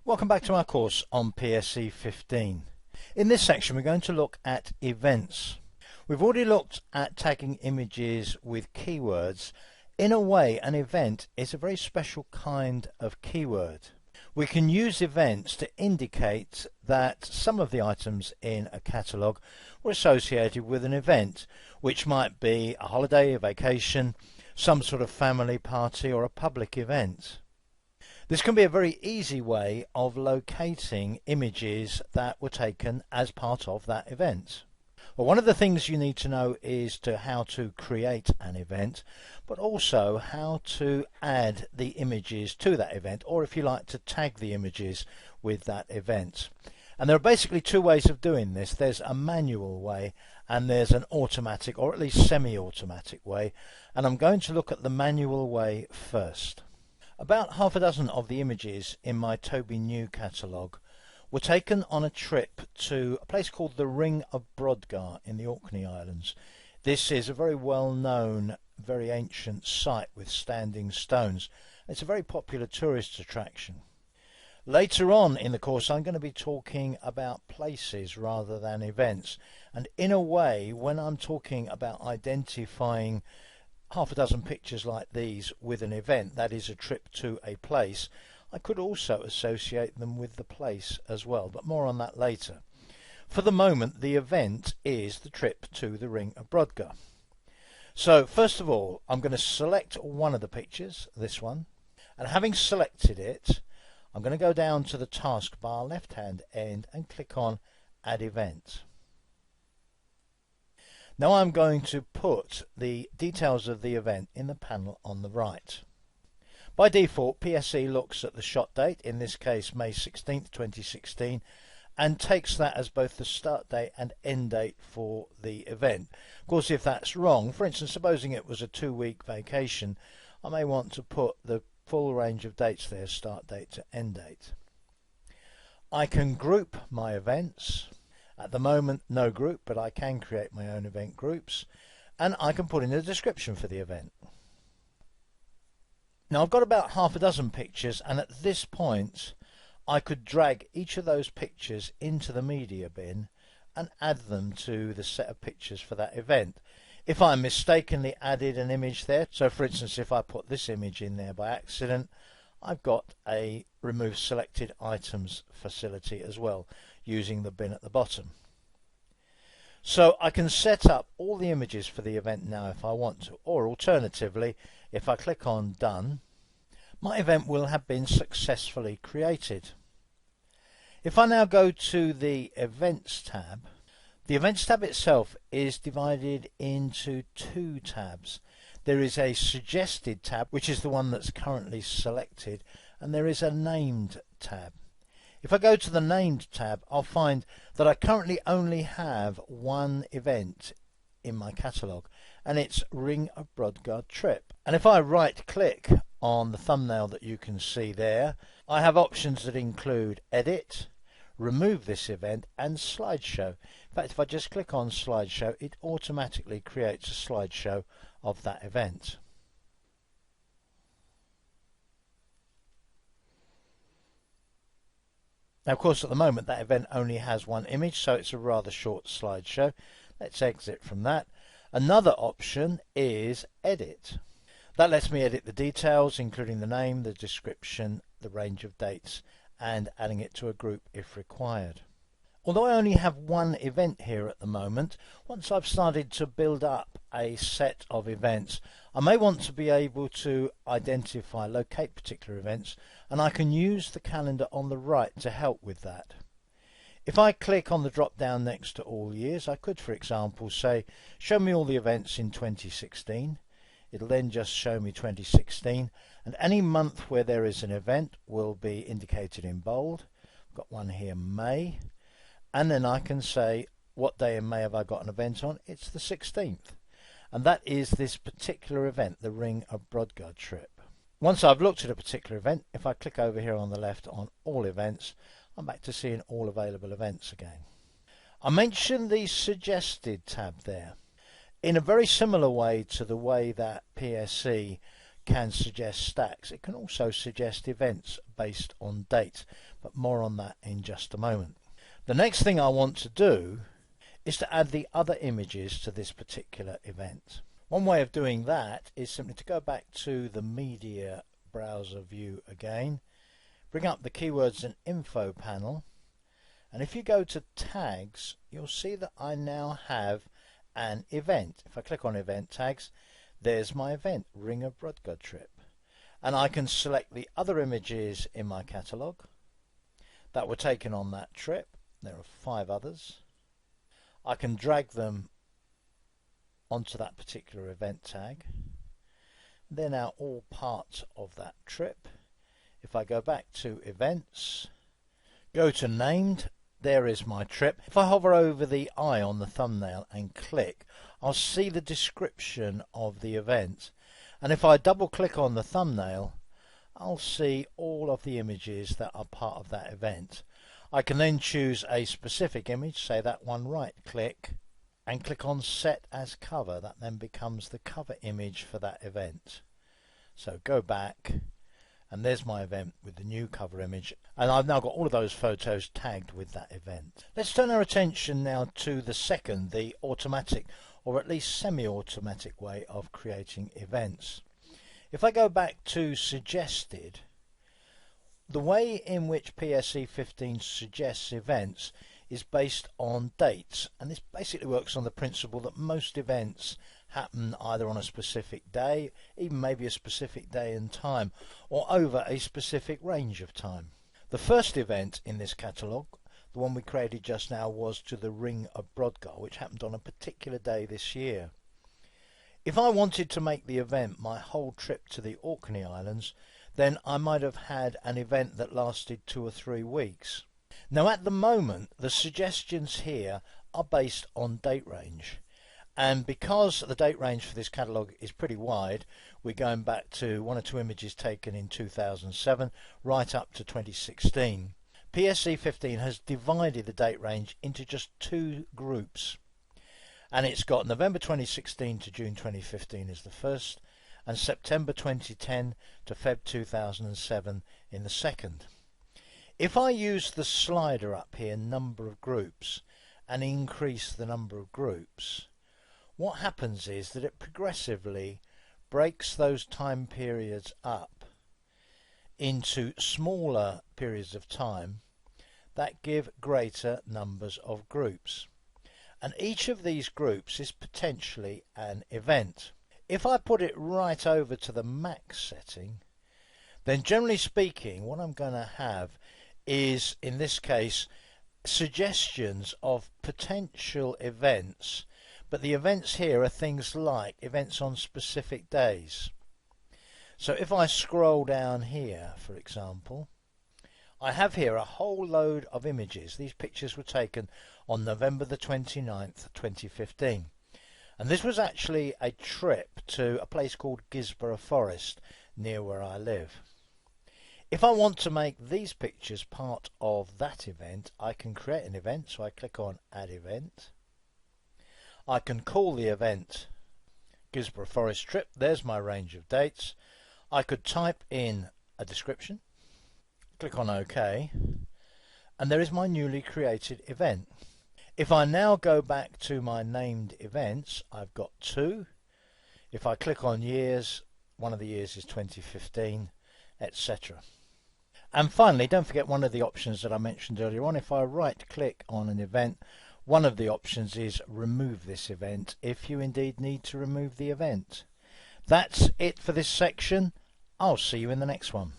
Welcome back to our course on PSE 15. In this section we're going to look at events. We've already looked at tagging images with keywords. In a way, an event is a very special kind of keyword. We can use events to indicate that some of the items in a catalogue were associated with an event, which might be a holiday, a vacation, some sort of family party or a public event. This can be a very easy way of locating images that were taken as part of that event. Well, one of the things you need to know is how to create an event, but also how to add the images to that event, or if you like, to tag the images with that event. And there are basically two ways of doing this. There's a manual way and there's an automatic, or at least semi-automatic way, and I'm going to look at the manual way first. About half a dozen of the images in my Toby New catalogue were taken on a trip to a place called the Ring of Brodgar in the Orkney Islands. This is a very well known, very ancient site with standing stones. It's a very popular tourist attraction. Later on in the course I'm going to be talking about places rather than events, and in a way when I'm talking about identifying half a dozen pictures like these with an event, that is a trip to a place, I could also associate them with the place as well, but more on that later. For the moment, the event is the trip to the Ring of Brodgar. So first of all, I'm going to select one of the pictures, this one, and having selected it, I'm going to go down to the taskbar left hand end and click on Add Event. Now I'm going to put the details of the event in the panel on the right. By default, PSE looks at the shot date, in this case May 16th, 2016, and takes that as both the start date and end date for the event. Of course, if that's wrong, for instance, supposing it was a 2-week vacation, I may want to put the full range of dates there, start date to end date. I can group my events. At the moment, no group, but I can create my own event groups, and I can put in a description for the event. Now I've got about half a dozen pictures, and at this point I could drag each of those pictures into the media bin and add them to the set of pictures for that event. If I mistakenly added an image there, so for instance if I put this image in there by accident, I've got a remove selected items facility as well, using the bin at the bottom. So I can set up all the images for the event now if I want to, or alternatively, if I click on Done, my event will have been successfully created. If I now go to the Events tab, the Events tab itself is divided into two tabs. There is a Suggested tab, which is the one that's currently selected, and there is a Named tab. If I go to the Named tab, I'll find that I currently only have one event in my catalogue, and it's Ring of Brodgar Trip. And if I right click on the thumbnail that you can see there, I have options that include Edit, Remove this event, and Slideshow. In fact, if I just click on Slideshow, it automatically creates a slideshow of that event. Now, of course, at the moment that event only has one image, so it's a rather short slideshow. Let's exit from that. Another option is Edit. That lets me edit the details, including the name, the description, the range of dates, and adding it to a group if required. Although I only have one event here at the moment, once I've started to build up a set of events, I may want to be able to identify, locate particular events, and I can use the calendar on the right to help with that. If I click on the drop down next to all years, I could, for example, say show me all the events in 2016. It'll then just show me 2016, and any month where there is an event will be indicated in bold. I've got one here, May, and then I can say what day in May have I got an event on. It's the 16th, and that is this particular event, the Ring of Brodgar Trip. Once I've looked at a particular event, if I click over here on the left on all events, I'm back to seeing all available events again. I mentioned the Suggested tab there. In a very similar way to the way that PSE can suggest stacks. It can also suggest events based on dates, but more on that in just a moment. The next thing I want to do is to add the other images to this particular event. One way of doing that is simply to go back to the media browser view again, bring up the keywords and info panel, and if you go to tags, you'll see that I now have an event. If I click on event tags, there's my event, Ring of Brodgar trip. And I can select the other images in my catalogue that were taken on that trip. There are 5 others. I can drag them onto that particular event tag. They're now all part of that trip. If I go back to events, go to named, there is my trip. If I hover over the eye on the thumbnail and click, I'll see the description of the event. And if I double click on the thumbnail, I'll see all of the images that are part of that event. I can then choose a specific image, say that one, right click, and click on set as cover. That then becomes the cover image for that event. So go back, and there's my event with the new cover image, and I've now got all of those photos tagged with that event. Let's turn our attention now to the second, the automatic or at least semi-automatic way of creating events. If I go back to suggested, the way in which PSE 15 suggests events is based on dates, and this basically works on the principle that most events happen either on a specific day, even maybe a specific day and time, or over a specific range of time. The first event in this catalogue, the one we created just now, was to the Ring of Brodgar, which happened on a particular day this year. If I wanted to make the event my whole trip to the Orkney Islands, then I might have had an event that lasted 2 or 3 weeks. Now at the moment, the suggestions here are based on date range. And because the date range for this catalogue is pretty wide, we're going back to 1 or 2 images taken in 2007 right up to 2016. PSE 15 has divided the date range into just 2 groups. And it's got November 2016 to June 2015 is the first, and September 2010 to Feb 2007 in the second. If I use the slider up here, number of groups, and increase the number of groups, what happens is that it progressively breaks those time periods up into smaller periods of time that give greater numbers of groups. And each of these groups is potentially an event. If I put it right over to the max setting, then generally speaking, what I'm going to have is, in this case, suggestions of potential events. But the events here are things like events on specific days. So if I scroll down here, for example, I have here a whole load of images. These pictures were taken on November the 29th, 2015. And this was actually a trip to a place called Gisborough Forest, near where I live. If I want to make these pictures part of that event, I can create an event. So I click on Add Event. I can call the event Gisborough Forest Trip. There's my range of dates. I could type in a description, click on OK, and there is my newly created event. If I now go back to my named events, I've got 2. If I click on years, one of the years is 2015, etc. And finally, don't forget one of the options that I mentioned earlier on. If I right click on an event, one of the options is remove this event if you indeed need to remove the event. That's it for this section. I'll see you in the next one.